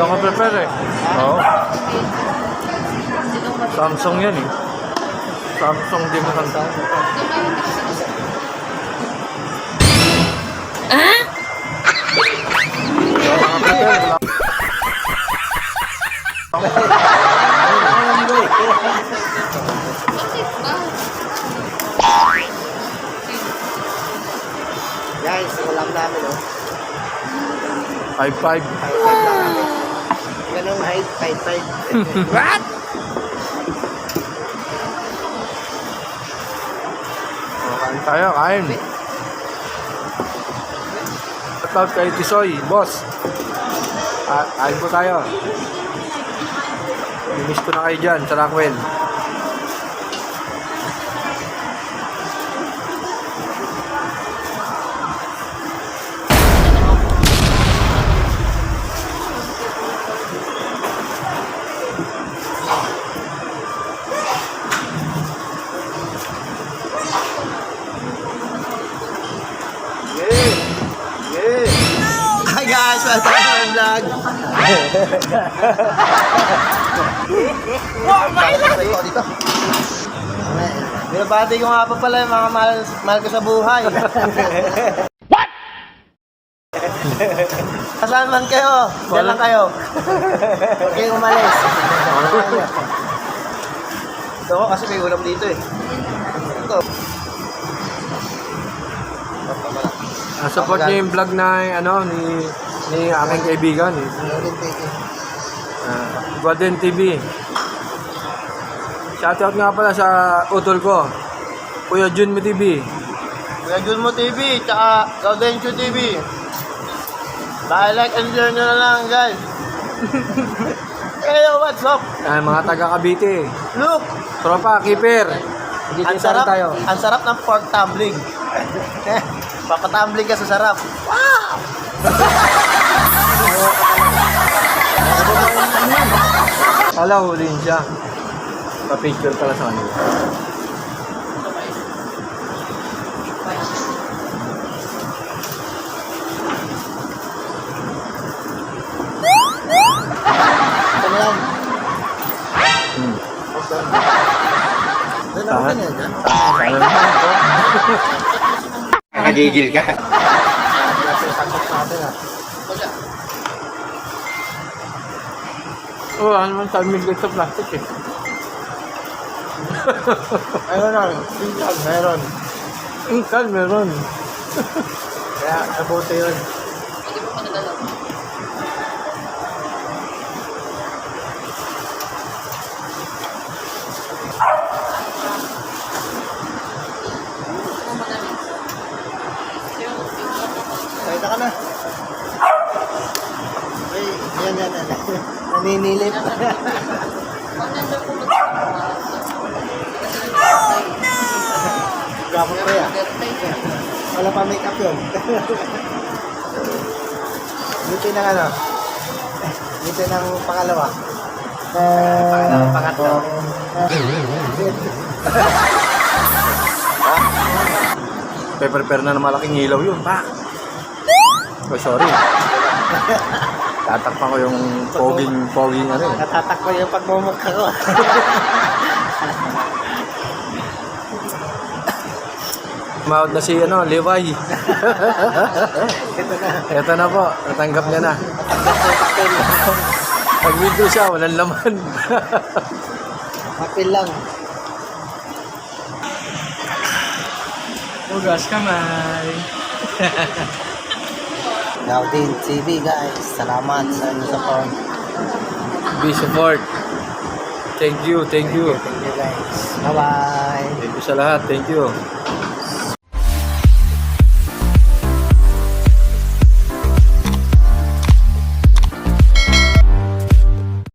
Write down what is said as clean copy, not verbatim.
Doon ko prepare eh. Oo. Samsung yan eh. Samsung din mo kanta. Guys, ulam namin, oh. 5-5. 5-5 lang kami. Ganong height, 5-5. What? Kain tayo, kain. Shoutout kay Tisoy, boss. Kain po tayo. Miss ko na kayo dyan sa Rockwell. Hi guys, welcome to my vlog. Oh my God! Dito. Binabati ko nga pa pala yung mga mahal ko sa buhay. What? Saan man kayo? Diyan lang kayo. Huwag kayong umalis. Ito ko kasi may ulam dito eh. Ito. Support niyo yung vlog na ni aking kaibigan eh. Golden TV. Shoutout nga pala sa utol ko, Kuya Junmo TV. Kuya Junmo TV, tsaka Gaudencio TV. Like and share nyo na lang guys. Hey, what's up? Mga taga Cavite. Look! Tropa, keeper. Ang sarap ng pork tumbling. Papatumbling ka sa sarap. Wow! Wala, huliin siya. Pa-picture pala sa kanila. Ito na yan. Doon ako na yan, Nakagigil ka. Oh, ano man sabi mo sa plastic eh. Ayun na, meron. Insan, meron. Kaya, nabuti yun. Kaya ka na. Ay, yan. Naninilip. Gapon pa yan. Wala pa make-up yun. Dito ng ano? Dito ng pangalawa. Pangatlo. Prepare na ng malaking ilaw yun. Pa! Oh, sorry. Tatakpan ko yung poging ano eh. Natatak ko yung pagmumukha ko. Tumawag na si Levi. Ito na. Ito na po, natanggap niya na. Pag-video siya, walang laman. Papel lang. Hugas kamay. Gaudin TV guys. Salamat sa inyong support. Be support. Thank you. Thank you guys. Bye-bye. Thank you sa lahat. Thank you.